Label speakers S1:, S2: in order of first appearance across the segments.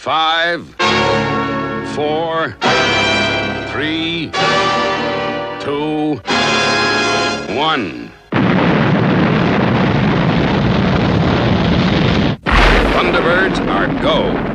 S1: 5, 4, 3, 2, 1. Thunderbirds are go.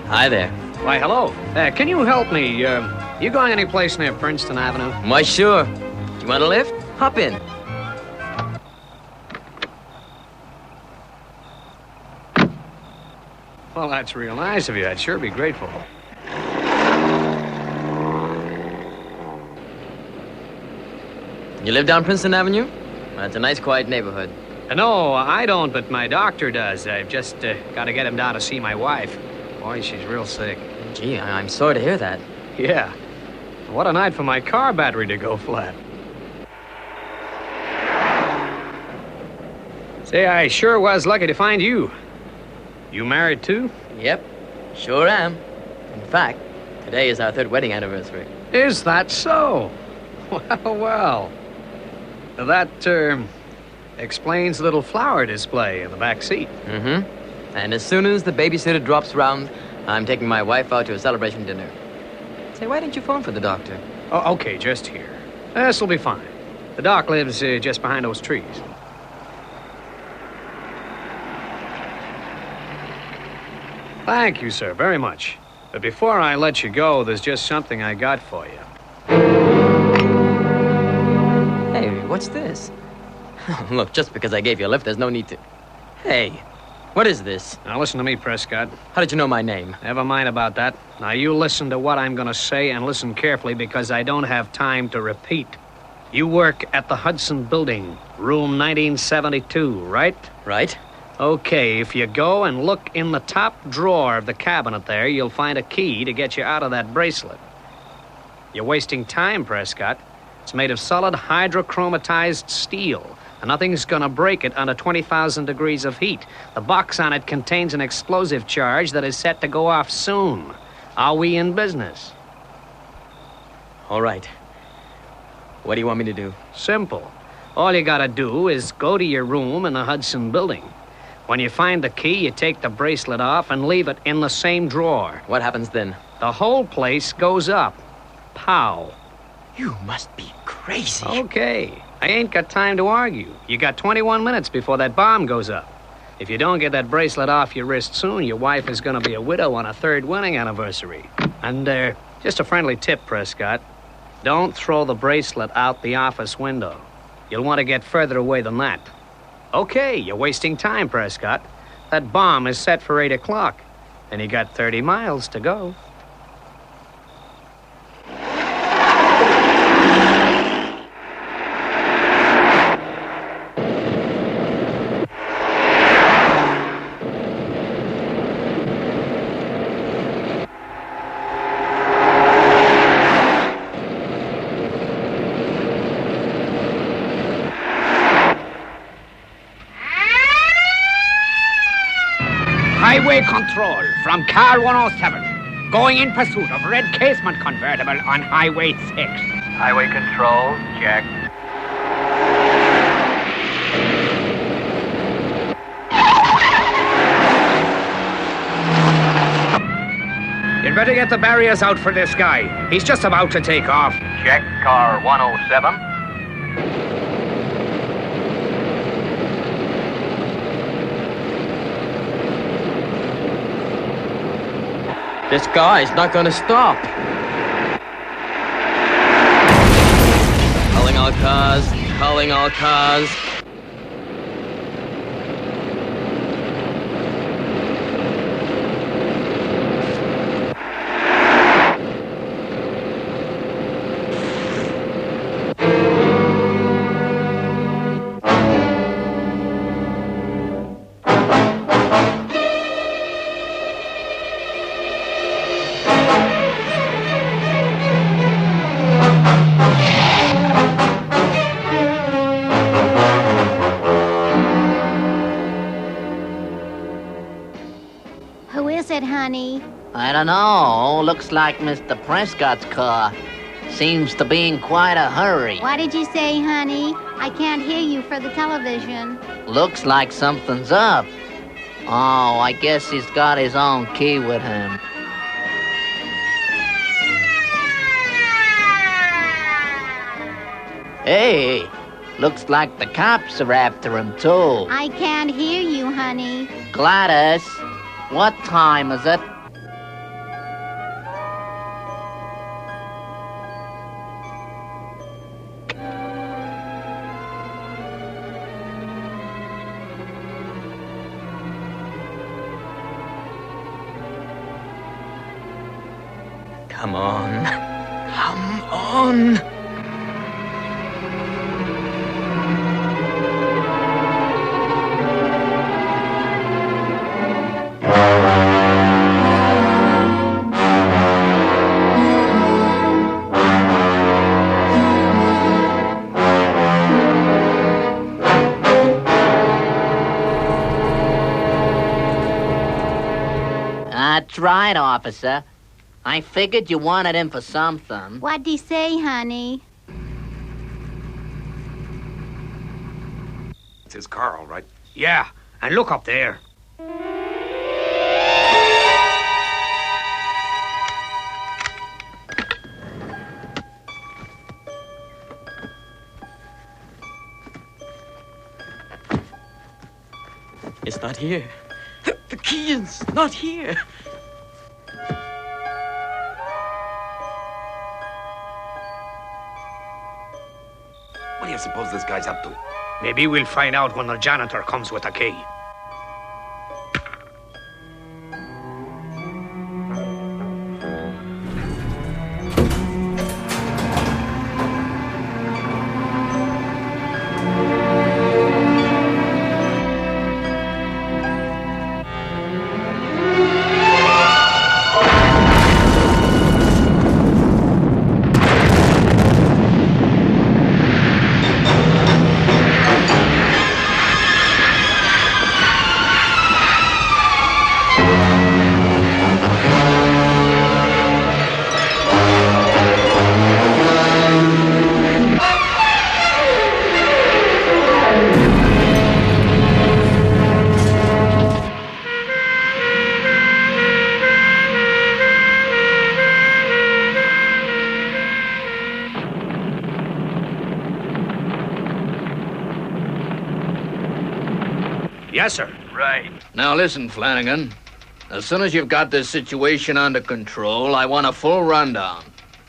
S2: Hi there.
S3: Why, hello. Can you help me? You going any place near Princeton Avenue?
S2: Why, sure. You want a lift? Hop in.
S3: Well, that's real nice of you. I'd sure be grateful.
S2: You live down Princeton Avenue? Well, it's a nice, quiet neighborhood.
S3: No, I don't, but my doctor does. I've just got to get him down to see my wife. Boy, she's real sick.
S2: Gee, I'm sorry to hear that.
S3: Yeah. What a night for my car battery to go flat. Say, I sure was lucky to find you. You married, too?
S2: Yep, sure am. In fact, today is our 3rd wedding anniversary.
S3: Is that so? Well, well. That, explains the little flower display in the back seat.
S2: Mm-hmm. And as soon as the babysitter drops round, I'm taking my wife out to a celebration dinner. Say, why didn't you phone for the doctor?
S3: Oh, okay, just here. This'll be fine. The doc lives just behind those trees. Thank you, sir, very much. But before I let you go, there's just something I got for you.
S2: Hey, what's this? Look, just because I gave you a lift, there's no need to... Hey, what is this?
S3: Now, listen to me, Prescott.
S2: How did you know my name?
S3: Never mind about that. Now, you listen to what I'm going to say and listen carefully because I don't have time to repeat. You work at the Hudson Building, room 1972, right?
S2: Right.
S3: Okay, if you go and look in the top drawer of the cabinet there, you'll find a key to get you out of that bracelet. You're wasting time, Prescott. It's made of solid hydrochromatized steel, and nothing's gonna break it under 20,000 degrees of heat. The box on it contains an explosive charge that is set to go off soon. Are we in business?
S2: All right. What do you want me to do?
S3: Simple. All you gotta do is go to your room in the Hudson Building. When you find the key, you take the bracelet off and leave it in the same drawer.
S2: What happens then?
S3: The whole place goes up. Pow.
S2: You must be crazy.
S3: Okay. I ain't got time to argue. You got 21 minutes before that bomb goes up. If you don't get that bracelet off your wrist soon, your wife is going to be a widow on a 3rd wedding anniversary. And, just a friendly tip, Prescott. Don't throw the bracelet out the office window. You'll want to get further away than that. Okay, you're wasting time, Prescott. That bomb is set for 8 o'clock, and you got 30 miles to go.
S4: Highway control from car 107. Going in pursuit of red casement convertible on Highway 6.
S5: Highway control, check.
S4: You'd better get the barriers out for this guy. He's just about to take off.
S5: Check car 107.
S2: This guy's not gonna stop. Calling all cars, calling all cars.
S6: Who is it, honey?
S7: I don't know. Looks like Mr. Prescott's car. Seems to be in quite a hurry.
S6: What did you say, honey? I can't hear you for the television.
S7: Looks like something's up. Oh, I guess he's got his own key with him. Hey, looks like the cops are after him, too.
S6: I can't hear you, honey.
S7: Gladys, what time is it?
S2: Come on. Come on.
S7: That's right, officer. I figured you wanted him for something.
S6: What'd he say, honey?
S1: It's his car, all right.
S4: Yeah, and look up there.
S2: It's not here. The key is not here.
S1: What do you suppose this guy's up to?
S4: Maybe we'll find out when the janitor comes with the key. Yes, sir.
S5: Right.
S7: Now listen, Flanagan. As soon as you've got this situation under control, I want a full rundown.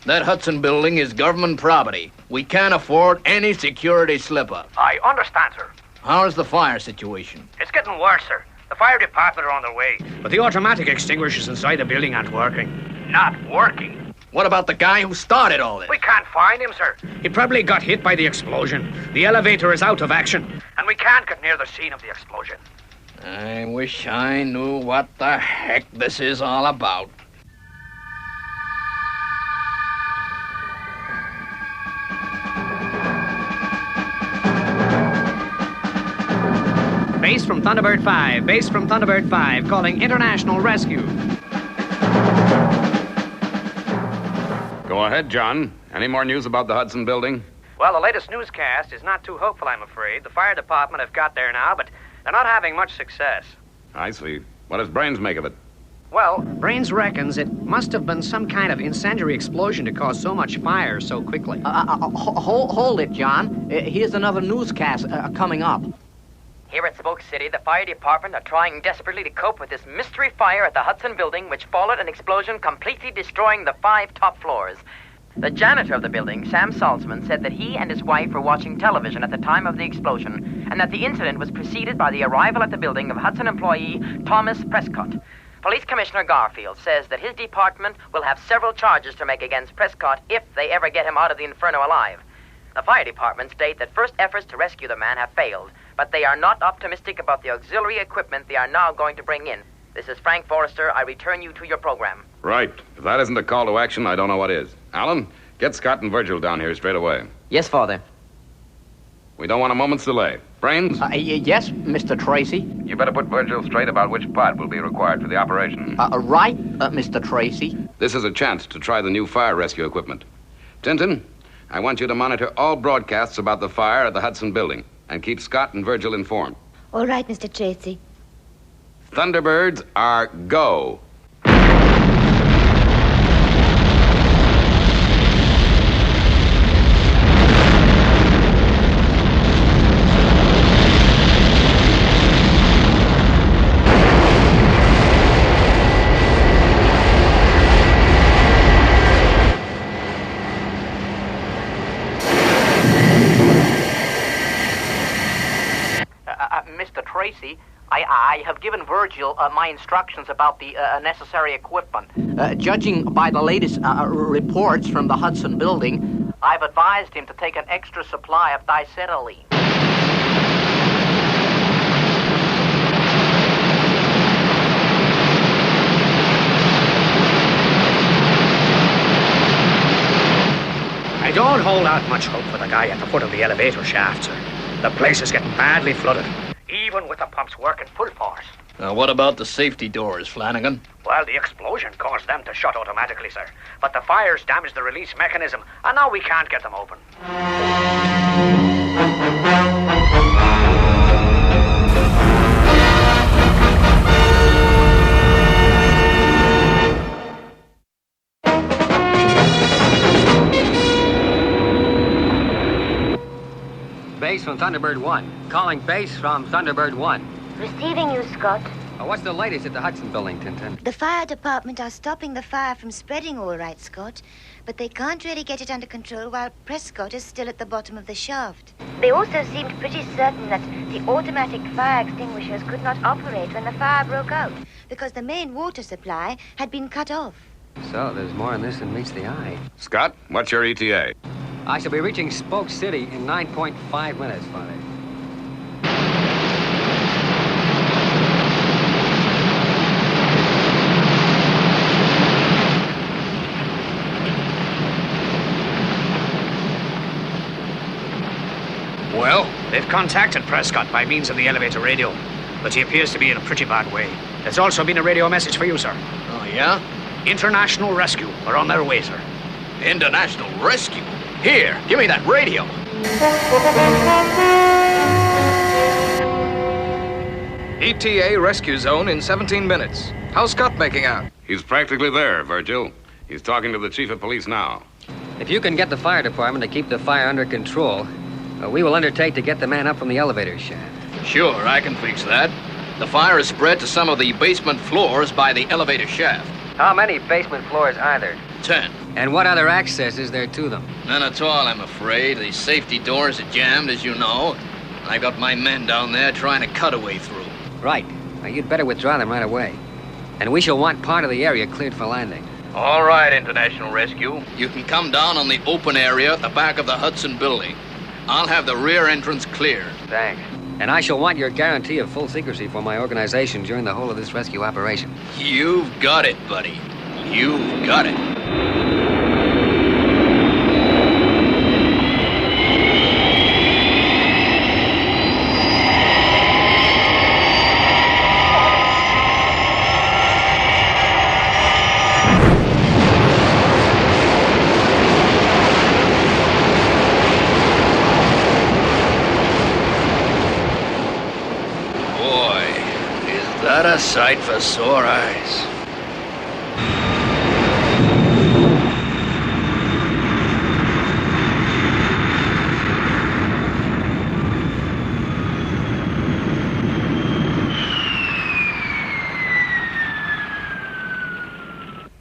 S7: That Hudson building is government property. We can't afford any security slip-up.
S5: I understand, sir.
S7: How's the fire situation?
S4: It's getting worse, sir. The fire department are on their way.
S3: But the automatic extinguishers inside the building aren't working.
S4: Not working.
S7: What about the guy who started all this?
S4: We can't find him, sir.
S3: He probably got hit by the explosion. The elevator is out of action.
S4: And we can't get near the scene of the explosion.
S7: I wish I knew what the heck this is all about.
S3: Base from Thunderbird 5. Base from Thunderbird 5. Calling international rescue.
S1: Go ahead, John. Any more news about the Hudson building?
S8: Well, the latest newscast is not too hopeful, I'm afraid. The fire department have got there now, but they're not having much success.
S1: I see. What does Brains make of it?
S8: Well,
S3: Brains reckons it must have been some kind of incendiary explosion to cause so much fire so quickly.
S2: Hold it, John. Here's another newscast coming up. Here at Spoke City, the fire department are trying desperately to cope with this mystery fire at the Hudson building, which followed an explosion completely destroying the 5 top floors. The janitor of the building, Sam Saltzman, said that he and his wife were watching television at the time of the explosion, and that the incident was preceded by the arrival at the building of Hudson employee Thomas Prescott. Police Commissioner Garfield says that his department will have several charges to make against Prescott if they ever get him out of the inferno alive. The fire department state that first efforts to rescue the man have failed, but they are not optimistic about the auxiliary equipment they are now going to bring in. This is Frank Forrester. I return you to your program.
S1: Right. If that isn't a call to action, I don't know what is. Alan, get Scott and Virgil down here straight away.
S2: Yes, Father.
S1: We don't want a moment's delay. Brains?
S2: Yes, Mr. Tracy.
S1: You better put Virgil straight about which part will be required for the operation.
S2: Right, Mr. Tracy.
S1: This is a chance to try the new fire rescue equipment. Tintin, I want you to monitor all broadcasts about the fire at the Hudson building and keep Scott and Virgil informed.
S6: All right, Mr. Tracy.
S1: Thunderbirds are go.
S2: Mr. Tracy, I have given Virgil my instructions about the necessary equipment. Judging by the latest reports from the Hudson building, I've advised him to take an extra supply of diacetylene.
S3: I don't hold out much hope for the guy at the foot of the elevator shaft, sir. The place is getting badly flooded.
S4: Even with the pumps working full force.
S7: What about the safety doors, Flanagan?
S4: Well, the explosion caused them to shut automatically, sir. But the fires damaged the release mechanism, and now we can't get them open.
S2: Base from Thunderbird 1. Calling base from Thunderbird 1.
S6: Receiving you, Scott.
S2: What's the latest at the Hudson building, Tintin?
S6: The fire department are stopping the fire from spreading all right, Scott, but they can't really get it under control while Prescott is still at the bottom of the shaft. They also seemed pretty certain that the automatic fire extinguishers could not operate when the fire broke out because the main water supply had been cut off.
S2: So there's more in this than meets the eye.
S1: Scott, what's your ETA?
S2: I shall be reaching Spoke City in 9.5 minutes, Father.
S3: Well, they've contacted Prescott by means of the elevator radio, but he appears to be in a pretty bad way. There's also been a radio message for you, sir.
S7: Oh, yeah?
S3: International rescue are on their way, sir.
S7: International rescue? Here, give me that radio.
S9: ETA rescue zone in 17 minutes. How's Scott making out?
S1: He's practically there, Virgil. He's talking to the chief of police now.
S2: If you can get the fire department to keep the fire under control, we will undertake to get the man up from the elevator shaft.
S7: Sure, I can fix that. The fire is spread to some of the basement floors by the elevator shaft.
S2: How many basement floors are there?
S7: 10.
S2: And what other access is there to them?
S7: None at all, I'm afraid. The safety doors are jammed, as you know. I got my men down there trying to cut a way through.
S3: Right. Now, you'd better withdraw them right away. And we shall want part of the area cleared for landing.
S7: All right, International Rescue. You can come down on the open area at the back of the Hudson building. I'll have the rear entrance cleared.
S2: Thanks.
S3: And I shall want your guarantee of full secrecy for my organization during the whole of this rescue operation.
S7: You've got it, buddy. You've got it. What a sight for sore eyes.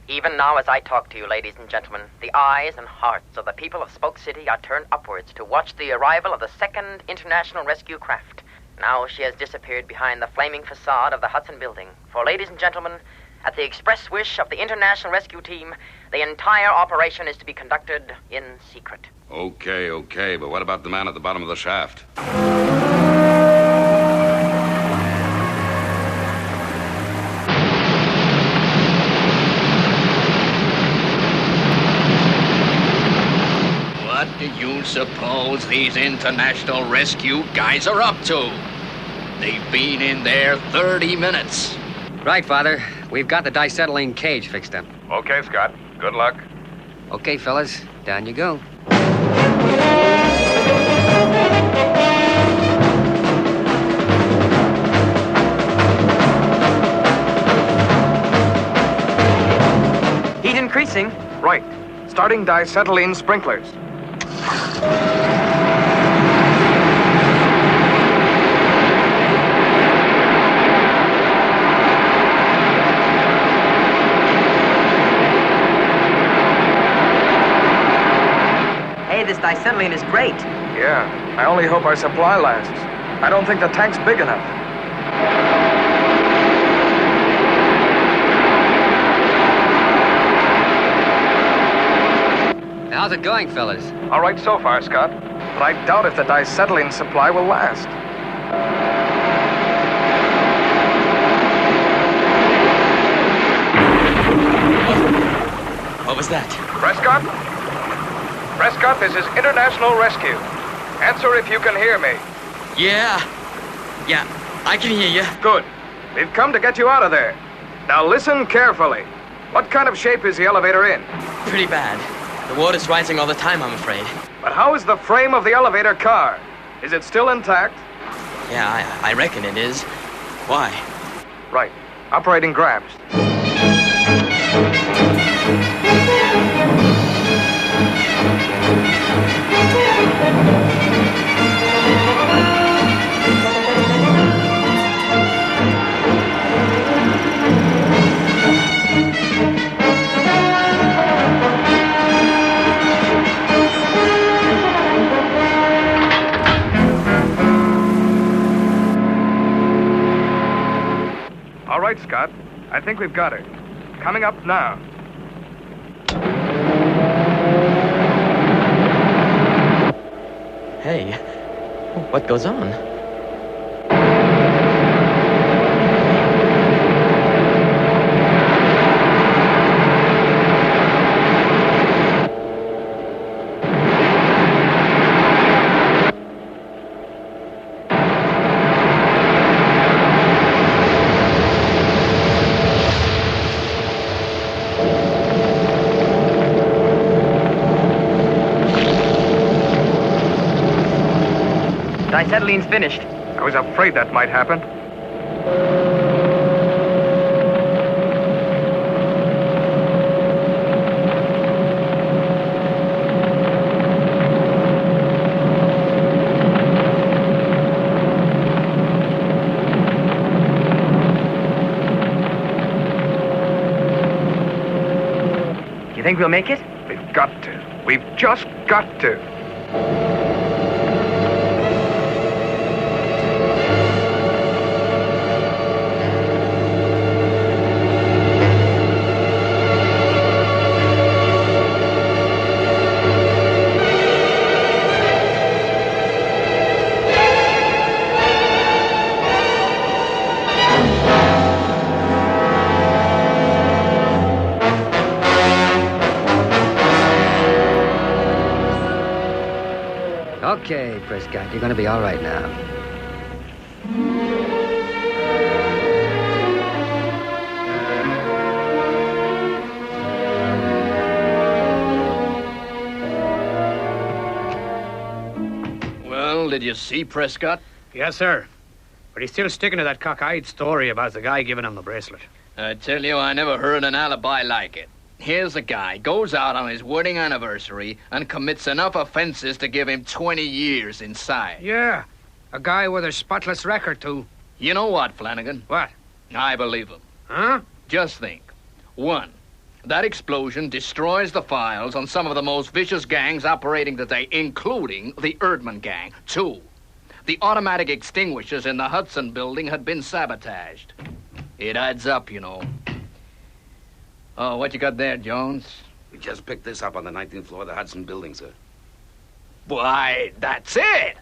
S2: Even now as I talk to you, ladies and gentlemen, the eyes and hearts of the people of Spoke City are turned upwards to watch the arrival of the second International Rescue Craft. Now she has disappeared behind the flaming facade of the Hudson building. For, ladies and gentlemen, at the express wish of the International Rescue Team, the entire operation is to be conducted in secret.
S1: Okay, but what about the man at the bottom of the shaft?
S7: What do you suppose these International Rescue guys are up to? They've been in there 30 minutes.
S3: Right, Father. We've got the diacetylene cage fixed up.
S9: Okay, Scott. Good luck.
S3: Okay, fellas. Down you go.
S2: Heat increasing.
S9: Right. Starting diacetylene sprinklers.
S2: Hey, this diacetylene is great.
S9: Yeah, I only hope our supply lasts. I don't think the tank's big enough.
S3: How's it going, fellas?
S9: All right so far, Scott. But I doubt if the diacetylene supply will last.
S10: What was that?
S9: Prescott? Prescott, this is International Rescue. Answer if you can hear me.
S10: Yeah, I can hear you.
S9: Good. We've come to get you out of there. Now listen carefully. What kind of shape is the elevator in?
S10: Pretty bad. The water's rising all the time, I'm afraid.
S9: But how is the frame of the elevator car? Is it still intact?
S10: Yeah, I reckon it is. Why?
S9: Right. Operating grabs. All right, Scott. I think we've got her. Coming up now.
S10: Hey, what goes on?
S2: Diacetylene's finished.
S9: I was afraid that might happen.
S2: You think we'll make it?
S9: We've got to. We've just got to.
S11: Okay, Prescott, you're gonna be all right now.
S7: Well, did you see Prescott?
S3: Yes, sir. But he's still sticking to that cockeyed story about the guy giving him the bracelet.
S7: I tell you, I never heard an alibi like it. Here's a guy, goes out on his wedding anniversary and commits enough offenses to give him 20 years inside.
S3: Yeah, a guy with a spotless record, too.
S7: You know what, Flanagan?
S3: What?
S7: I believe him.
S3: Huh?
S7: Just think. 1, that explosion destroys the files on some of the most vicious gangs operating today, including the Erdman Gang. 2, the automatic extinguishers in the Hudson building had been sabotaged. It adds up, you know. Oh, what you got there, Jones?
S1: We just picked this up on the 19th floor of the Hudson building, sir.
S7: Why, that's it.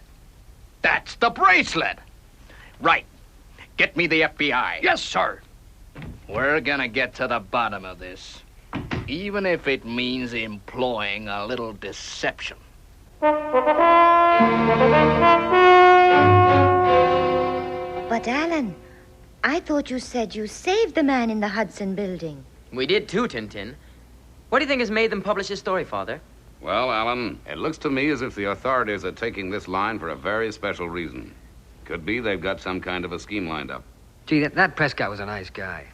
S7: That's the bracelet. Right. Get me the FBI.
S3: Yes, sir.
S7: We're gonna get to the bottom of this, even if it means employing a little deception.
S6: But, Alan, I thought you said you saved the man in the Hudson building.
S2: We did too, Tintin. What do you think has made them publish this story, Father?
S1: Well, Alan, it looks to me as if the authorities are taking this line for a very special reason. Could be they've got some kind of a scheme lined up.
S11: Gee, that Prescott was a nice guy.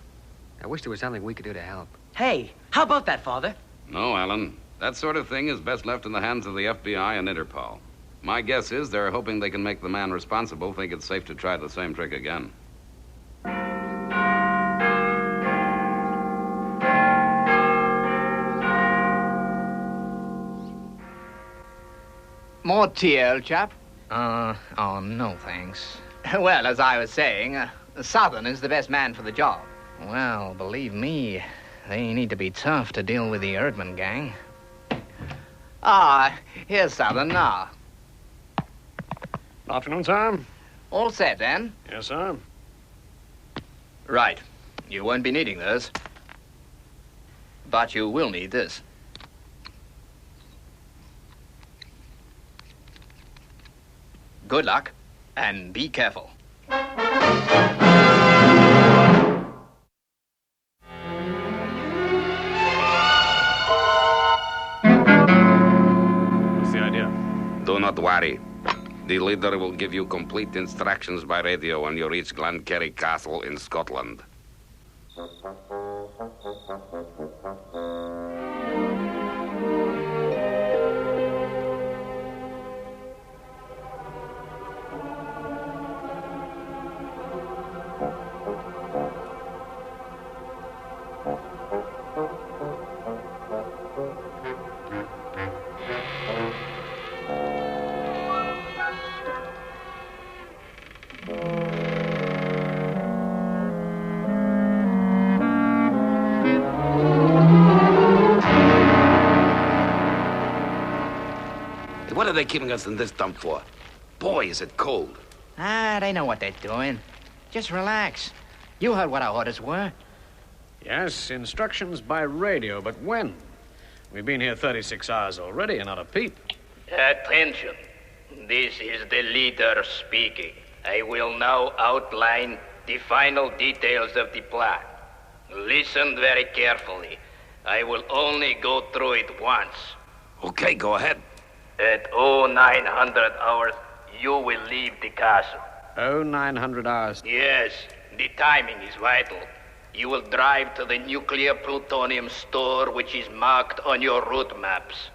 S11: I wish there was something we could do to help.
S2: Hey, how about that, Father?
S1: No, Alan. That sort of thing is best left in the hands of the FBI and Interpol. My guess is they're hoping they can make the man responsible think it's safe to try the same trick again.
S10: More tea, old chap?
S7: Oh, no, thanks.
S10: Well, as I was saying, Southern is the best man for the job.
S7: Well, believe me, they need to be tough to deal with the Erdman Gang.
S10: Here's Southern now.
S3: Afternoon, sir.
S10: All set, then?
S3: Yes, sir.
S7: Right. You won't be needing this. But you will need this. Good luck, and be careful.
S1: What's
S3: the idea?
S1: Do not worry. The leader will give you complete instructions by radio when you reach Glenkerry Castle in Scotland. What are they keeping us in this dump for? Boy, is it cold.
S10: They know what they're doing. Just relax. You heard what our orders were.
S3: Yes, instructions by radio, but when? We've been here 36 hours already and not a peep.
S12: Attention. This is the leader speaking. I will now outline the final details of the plan. Listen very carefully. I will only go through it once.
S1: Okay, go ahead.
S12: At 0900 hours, you will leave the castle.
S3: 0900 hours.
S12: Yes, the timing is vital. You will drive to the nuclear plutonium store, which is marked on your route maps.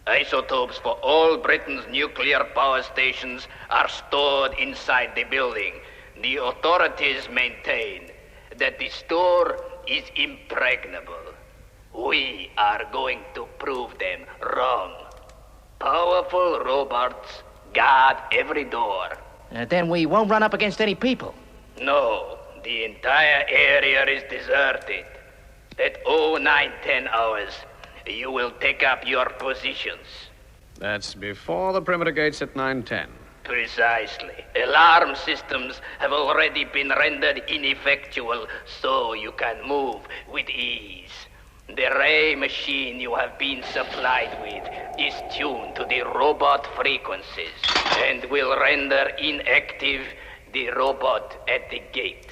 S12: Isotopes for all Britain's nuclear power stations are stored inside the building. The authorities maintain that the store is impregnable. We are going to prove them wrong. Powerful robots guard every door.
S10: Then we won't run up against any people.
S12: No, the entire area is deserted. At 0910 hours, you will take up your positions.
S3: That's before the perimeter gates at 9:10.
S12: Precisely. Alarm systems have already been rendered ineffectual, so you can move with ease. The ray machine you have been supplied with is tuned to the robot frequencies and will render inactive the robot at the gate.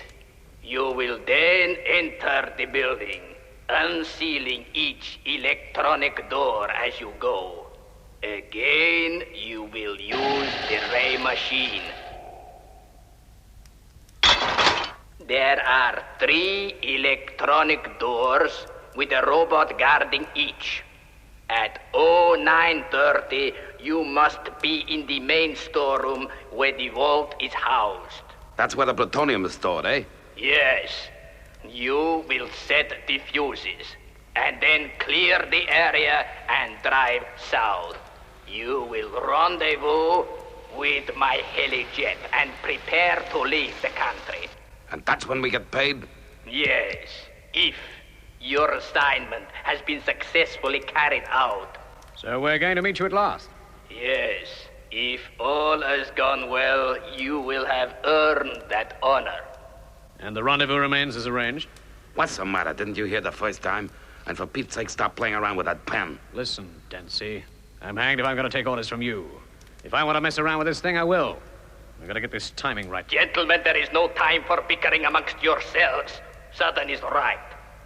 S12: You will then enter the building, unsealing each electronic door as you go. Again, you will use the ray machine. There are 3 electronic doors with a robot guarding each. At 0930, you must be in the main storeroom where the vault is housed.
S1: That's where the plutonium is stored, eh?
S12: Yes. You will set the fuses, and then clear the area and drive south. You will rendezvous with my helijet and prepare to leave the country.
S1: And that's when we get paid?
S12: Yes, if your assignment has been successfully carried out.
S3: So we're going to meet you at last?
S12: Yes. If all has gone well, you will have earned that honor.
S3: And the rendezvous remains as arranged?
S1: What's the matter? Didn't you hear the first time? And for Pete's sake, stop playing around with that pen.
S3: Listen, Dempsey. I'm hanged if I'm going to take orders from you. If I want to mess around with this thing, I will. I've got to get this timing right.
S12: Gentlemen, there is no time for bickering amongst yourselves. Sutton is right.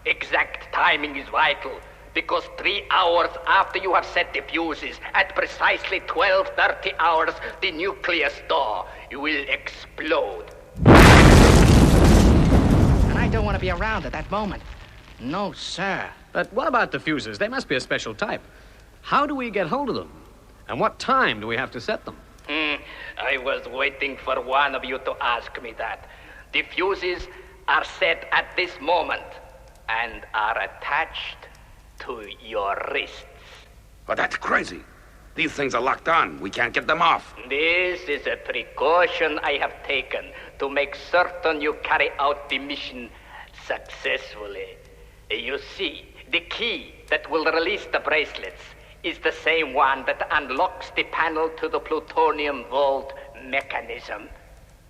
S12: Exact timing is vital. Because 3 hours after you have set the fuses, at precisely 12:30 hours, the nuclear store will explode.
S10: And I don't want to be around at that moment. No, sir.
S3: But what about the fuses? They must be a special type. How do we get hold of them? And what time do we have to set them?
S12: I was waiting for one of you to ask me that. The fuses are set at this moment and are attached to your wrists.
S1: Oh, that's crazy. These things are locked on. We can't get them off.
S12: This is a precaution I have taken to make certain you carry out the mission successfully. You see, the key that will release the bracelets is the same one that unlocks the panel to the plutonium vault mechanism.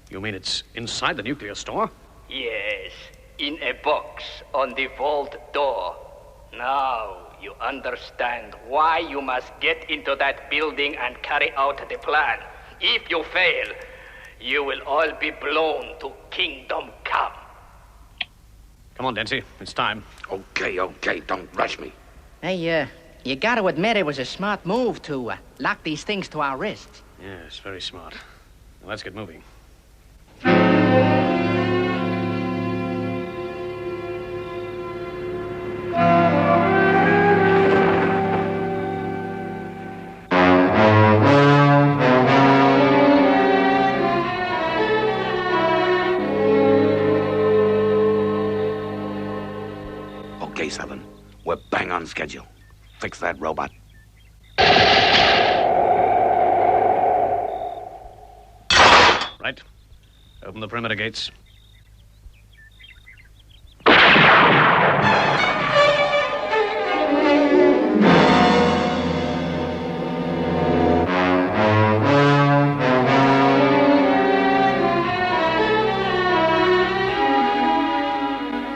S3: You mean it's inside the nuclear store?
S12: Yes, in a box on the vault door. Now you understand why you must get into that building and carry out the plan. If you fail, you will all be blown to Kingdom Come.
S3: Come on, Dempsey. It's time.
S1: Okay. Don't rush me.
S10: Hey, you got to admit it was a smart move to lock these things to our wrists.
S3: Yes, very smart. Now, let's get moving.
S1: Okay, Southern. We're bang on schedule. Fix that robot.
S3: Right. Open the perimeter gates.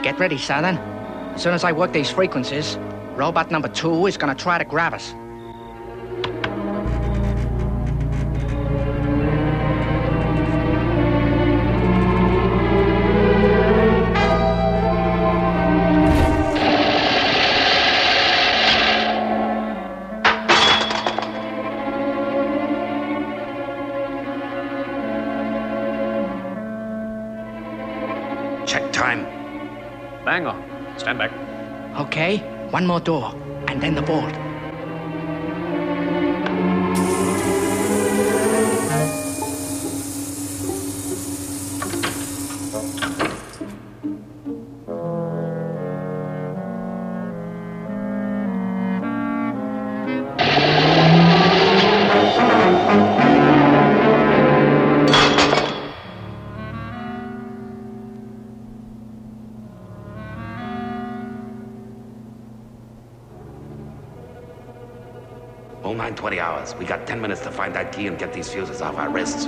S10: Get ready, Southern. As soon as I work these frequencies, robot number 2 is gonna try to grab us.
S1: Check time.
S3: Bang on. Stand back.
S10: Okay, one more door, and then the vault.
S1: Oh, 9:20 hours. We got 10 minutes to find that key and get these fuses off our wrists.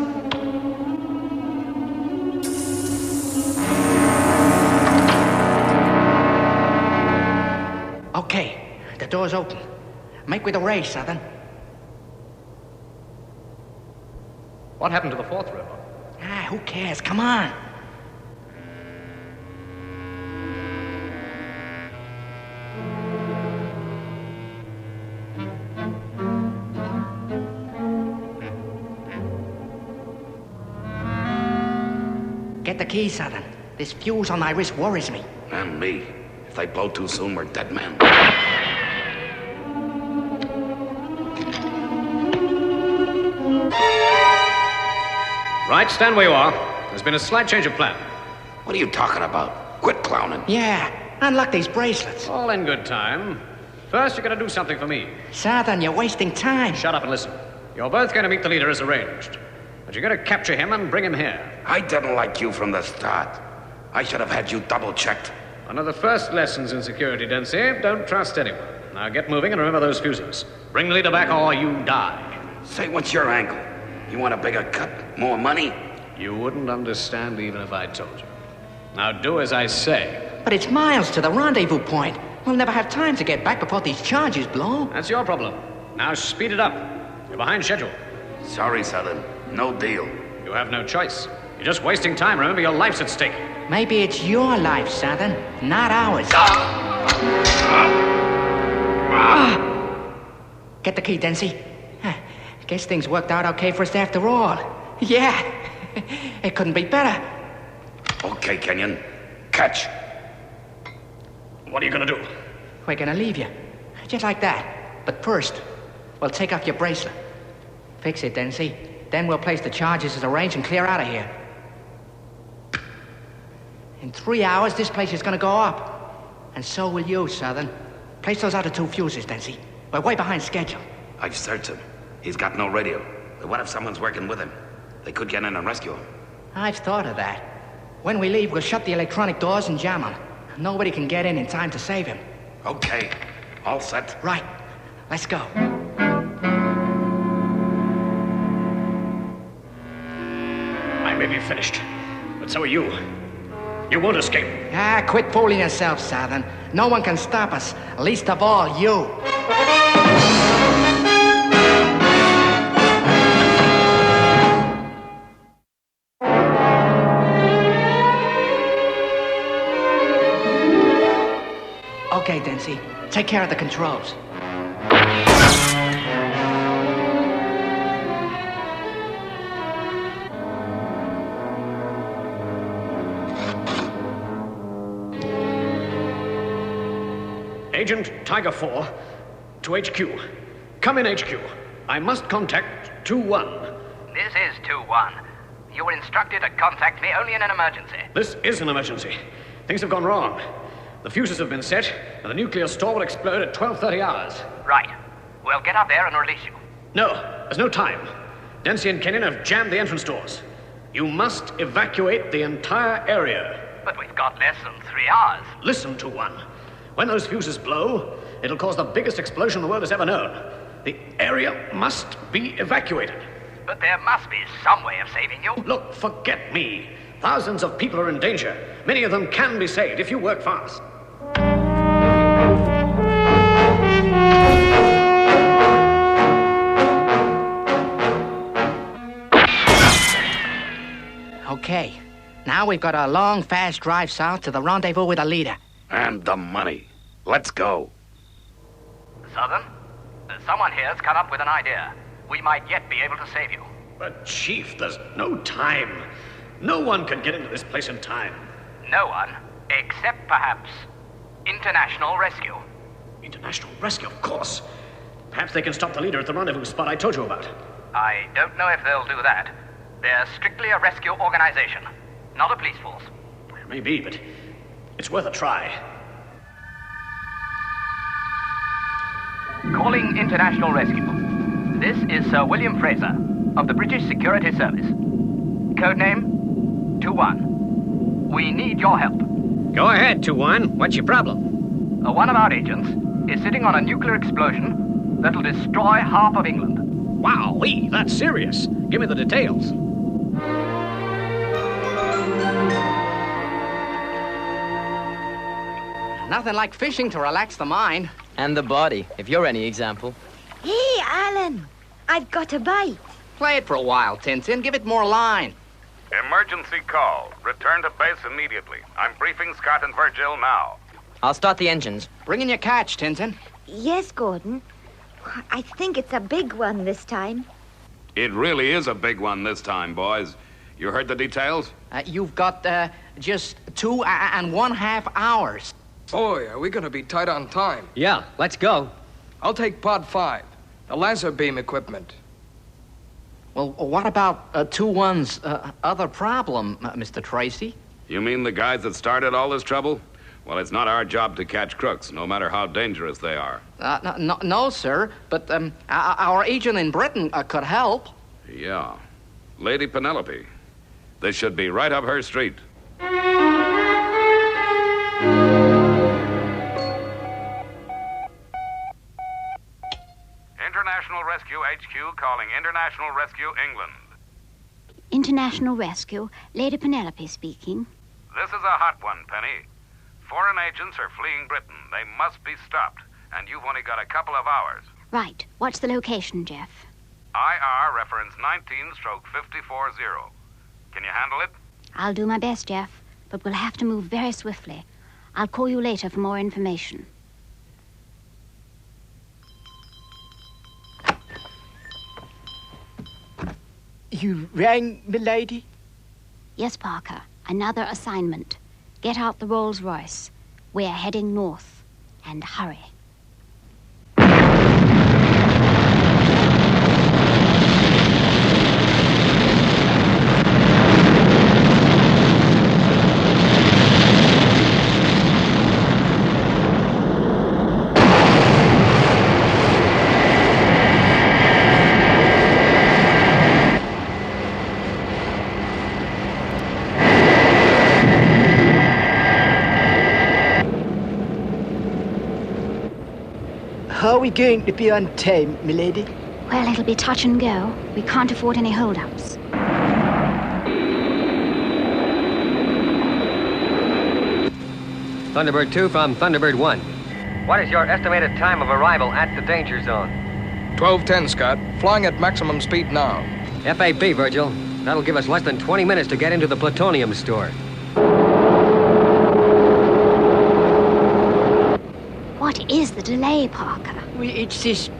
S10: The door's open. Make with a race, Southern.
S3: What happened to the fourth river?
S10: Ah, who cares? Come on. Get the key, Southern. This fuse on my wrist worries me.
S1: And me. If they blow too soon, we're dead men.
S3: Right, stand where you are. There's been a slight change of plan.
S1: What are you talking about? Quit clowning.
S10: Yeah, unlock these bracelets.
S3: All in good time. First, you gotta do something for me.
S10: Southern, you're wasting time.
S3: Shut up and listen. You're both gonna meet the leader as arranged. But you gotta capture him and bring him here.
S1: I didn't like you from the start. I should have had you double-checked.
S3: One of the first lessons in security, Dempsey. Don't trust anyone. Now get moving and remember those fuses. Bring the leader back or you die.
S1: Say, what's your angle? You want a bigger cut? More money?
S3: You wouldn't understand even if I told you. Now do as I say.
S10: But it's miles to the rendezvous point. We'll never have time to get back before these charges blow.
S3: That's your problem. Now speed it up. You're behind schedule.
S1: Sorry, Southern. No deal.
S3: You have no choice. You're just wasting time. Remember, your life's at stake.
S10: Maybe it's your life, Southern, not ours. Get the key, Dempsey. Guess things worked out okay for us after all. Yeah, it couldn't be better.
S1: Okay, Kenyon. Catch.
S3: What are you gonna do?
S10: We're gonna leave you. Just like that. But first, we'll take off your bracelet. Fix it, Dempsey. Then we'll place the charges as arranged and clear out of here. In 3 hours, this place is gonna go up. And so will you, Southern. Place those other 2 fuses, Dempsey. We're way behind schedule.
S1: I've searched him. He's got no radio. But what if someone's working with him? They could get in and rescue him.
S10: I've thought of that. When we leave, we'll shut the electronic doors and jam them. Nobody can get in time to save him.
S1: Okay. All set.
S10: Right. Let's go.
S3: I may be finished, but so are you. You won't escape.
S10: Ah, quit fooling yourself, Southern. No one can stop us, least of all you. Okay, Dempsey. Take care of the controls.
S3: Agent Tiger 4 to HQ. Come in, HQ. I must contact 2-1.
S5: This is 2-1. You were instructed to contact me only in an emergency.
S3: This is an emergency. Things have gone wrong. The fuses have been set, and the nuclear store will explode at 12:30 hours.
S5: Right. We'll get up there and release you.
S3: No, there's no time. Dempsey and Kenyon have jammed the entrance doors. You must evacuate the entire area.
S5: But we've got less than 3 hours.
S3: Listen to one. When those fuses blow, it'll cause the biggest explosion the world has ever known. The area must be evacuated.
S5: But there must be some way of saving you.
S3: Look, forget me. Thousands of people are in danger. Many of them can be saved if you work fast.
S10: Okay. Now we've got a long, fast drive south to the rendezvous with the leader.
S1: And the money. Let's go.
S5: Southern, someone here's come up with an idea. We might yet be able to save you.
S3: But, Chief, there's no time. No one can get into this place in time.
S5: No one, except perhaps International Rescue.
S3: International Rescue, of course. Perhaps they can stop the leader at the rendezvous spot I told you about.
S5: I don't know if they'll do that. They're strictly a rescue organization, not a police force.
S3: Maybe, but it's worth a try.
S5: Calling International Rescue. This is Sir William Fraser of the British Security Service. Codename 2-1. We need your help.
S3: Go ahead, 2-1. What's your problem?
S5: One of our agents is sitting on a nuclear explosion that'll destroy half of England.
S3: Wowee, that's serious. Give me the details.
S10: Nothing like fishing to relax the mind.
S2: And the body, if you're any example.
S6: Hey, Alan, I've got a bite.
S7: Play it for a while, Tintin. Give it more line.
S1: Emergency call. Return to base immediately. I'm briefing Scott and Virgil now.
S2: I'll start the engines.
S7: Bring in your catch, Tintin.
S6: Yes, Gordon. I think it's a big one this time.
S1: It really is a big one this time, boys. You heard the details?
S7: You've got just 2.5 hours.
S9: Boy, are we going to be tight on time.
S3: Yeah, let's go.
S9: I'll take Pod 5, the laser beam equipment.
S7: Well, what about 2-1's other problem, Mr. Tracy?
S1: You mean the guys that started all this trouble? Well, it's not our job to catch crooks, no matter how dangerous they are.
S7: No, sir, but our agent in Britain could help.
S1: Yeah. Lady Penelope. This should be right up her street. International Rescue HQ calling International Rescue England.
S13: International Rescue, Lady Penelope speaking.
S1: This is a hot one, Penny. Foreign agents are fleeing Britain. They must be stopped, and you've only got a couple of hours.
S13: Right. What's the location, Jeff?
S1: IR reference 19/540. Can you handle it?
S13: I'll do my best, Jeff, but we'll have to move very swiftly. I'll call you later for more information.
S14: You rang, milady?
S13: Yes, Parker. Another assignment. Get out the Rolls-Royce. We're heading north. And hurry.
S14: How are we going to be on time, milady?
S13: Well, it'll be touch and go. We can't afford any hold-ups.
S11: Thunderbird 2 from Thunderbird 1.
S8: What is your estimated time of arrival at the danger zone?
S9: 12:10, Scott. Flying at maximum speed now.
S11: FAB, Virgil. That'll give us less than 20 minutes to get into the plutonium store.
S13: What is the delay, Parker?
S14: It's this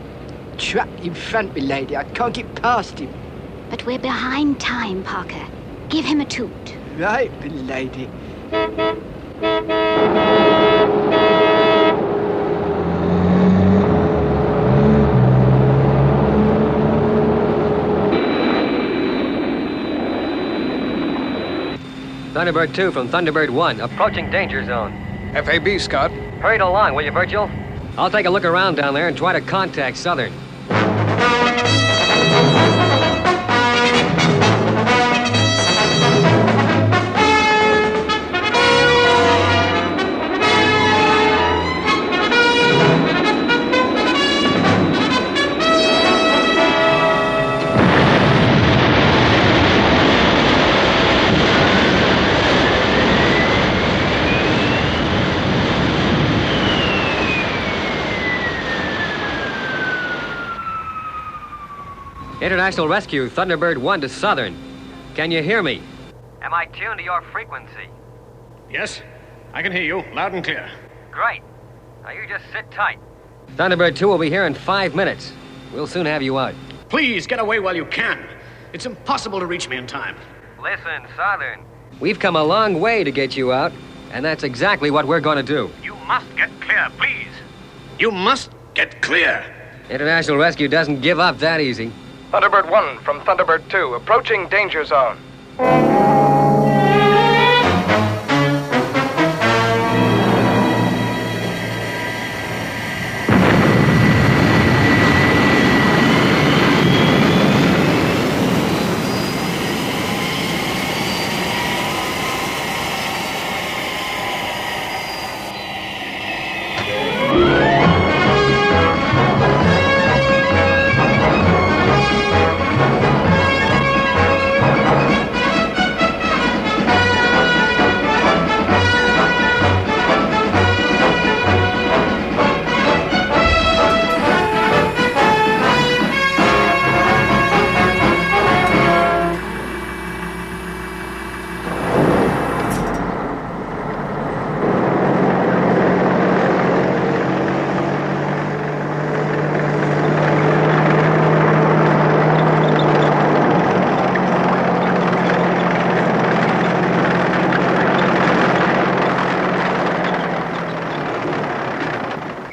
S14: truck in front, milady. I can't get past him.
S13: But we're behind time, Parker. Give him a toot.
S14: Right, milady.
S11: Thunderbird 2 from Thunderbird 1.
S8: Approaching danger zone.
S9: FAB, Scott.
S8: Hurry it along, will you, Virgil?
S11: I'll take a look around down there and try to contact Southern. International Rescue, Thunderbird 1 to Southern. Can you hear me?
S8: Am I tuned to your frequency?
S3: Yes, I can hear you, loud and clear.
S8: Great. Now you just sit tight.
S11: Thunderbird 2 will be here in 5 minutes. We'll soon have you out.
S3: Please get away while you can. It's impossible to reach me in time.
S8: Listen, Southern.
S11: We've come a long way to get you out, and that's exactly what we're going to do.
S8: You must get clear, please.
S3: You must get clear.
S11: International Rescue doesn't give up that easy.
S9: Thunderbird 1 from Thunderbird 2, approaching danger zone.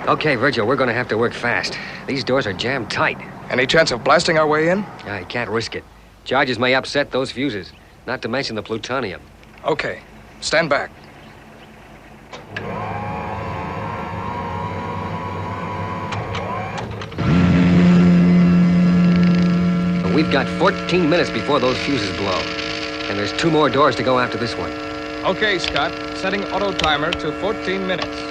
S11: Okay, Virgil, we're gonna have to work fast. These doors are jammed tight.
S9: Any chance of blasting our way in?
S11: I can't risk it. Charges may upset those fuses, not to mention the plutonium.
S9: Okay. Stand back.
S11: But we've got 14 minutes before those fuses blow. And there's 2 more doors to go after this one.
S9: Okay, Scott. Setting auto timer to 14 minutes.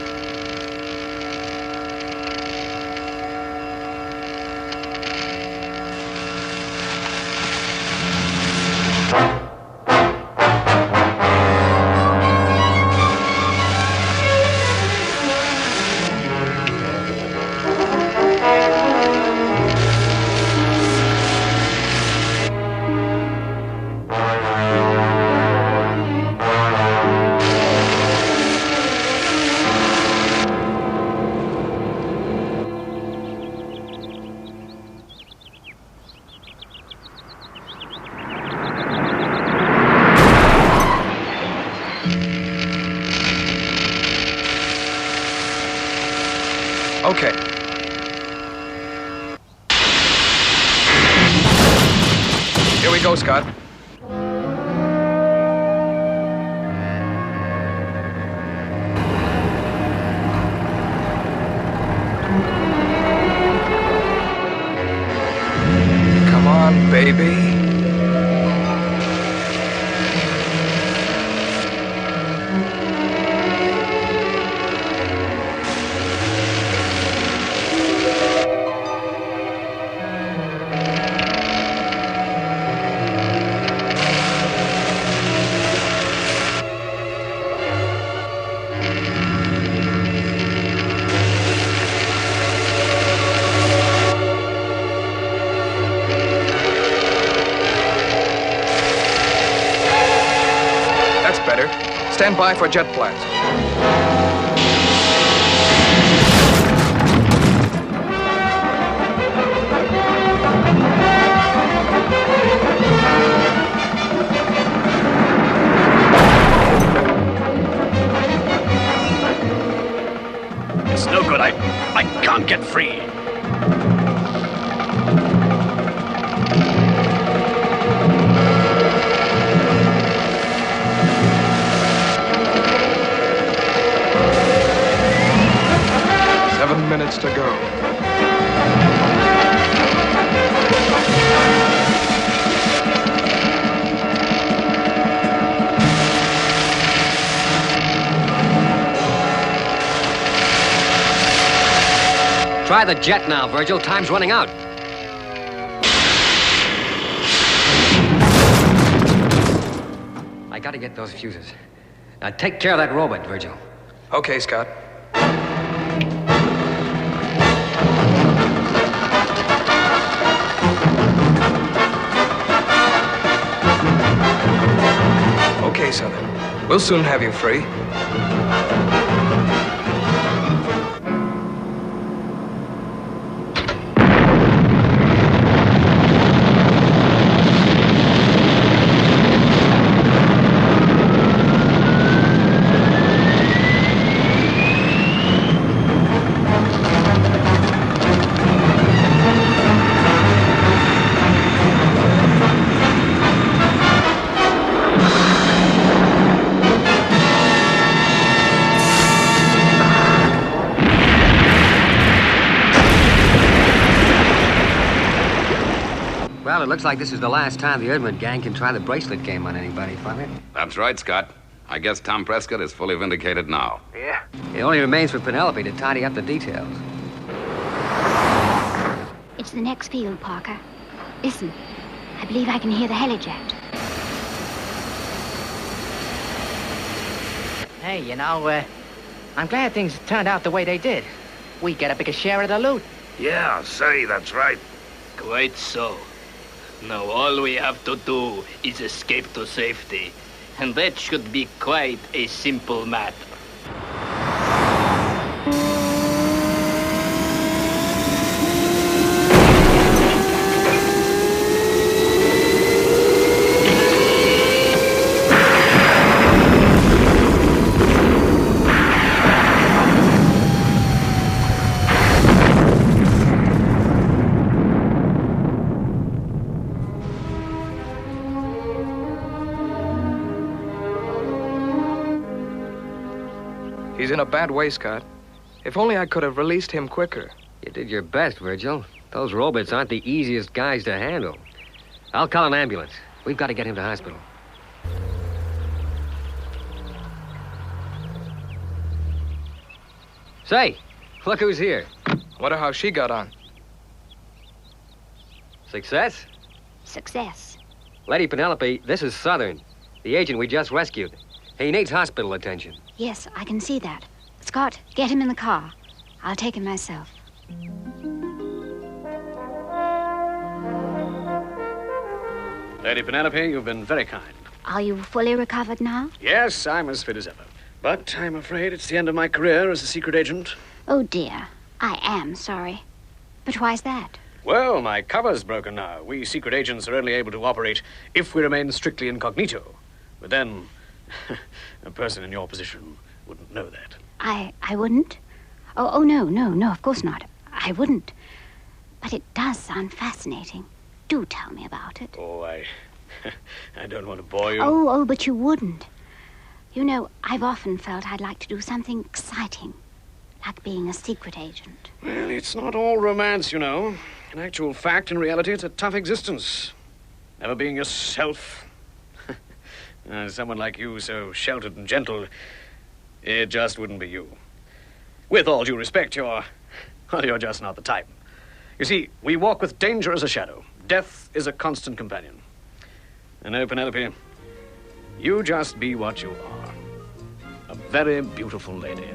S9: Okay. Here we go, Scott. Come on, baby. Better. Stand by for jet blast.
S15: It's no good. I can't get free.
S9: Minutes to go.
S11: Try the jet now, Virgil. Time's running out. I gotta get those fuses. Now take care of that robot, Virgil.
S9: Okay, Scott. Okay, Southern. We'll soon have you free.
S11: Well, it looks like this is the last time the Erdman Gang can try the bracelet game on anybody, Father.
S1: That's right, Scott. I guess Tom Prescott is fully vindicated now.
S11: Yeah. It only remains for Penelope to tidy up the details.
S13: It's the next field, Parker. Listen, I believe I can hear the helijet.
S2: Hey, you know, I'm glad things turned out the way they did. We get a bigger share of the loot.
S12: Yeah, say, that's right.
S5: Quite so. Now all we have to do is escape to safety, and that should be quite a simple matter.
S9: He's in a bad way, Scott. If only I could have released him quicker.
S11: You did your best, Virgil. Those robots aren't the easiest guys to handle. I'll call an ambulance. We've got to get him to hospital. Say, look who's here.
S9: Wonder how she got on.
S11: Success?
S13: Success.
S11: Lady Penelope, this is Southern, the agent we just rescued. He needs hospital attention.
S13: Yes, I can see that. Scott, get him in the car. I'll take him myself.
S3: Lady Penelope, you've been very kind.
S13: Are you fully recovered now?
S3: Yes, I'm as fit as ever. But I'm afraid it's the end of my career as a secret agent.
S13: Oh, dear. I am sorry. But why's that?
S3: Well, my cover's broken now. We secret agents are only able to operate if we remain strictly incognito. But then, a person in your position wouldn't know that.
S13: I wouldn't? Oh, no, of course not. I wouldn't. But it does sound fascinating. Do tell me about it.
S3: Oh, I don't want to bore you.
S13: Oh, but you wouldn't. You know, I've often felt I'd like to do something exciting, like being a secret agent.
S3: Well, it's not all romance, you know. In actual fact, in reality, it's a tough existence. Never being yourself. Someone like you, so sheltered and gentle, it just wouldn't be you. With all due respect, you're just not the type. You see, we walk with danger as a shadow. Death is a constant companion. And no, Penelope, you just be what you are. A very beautiful lady.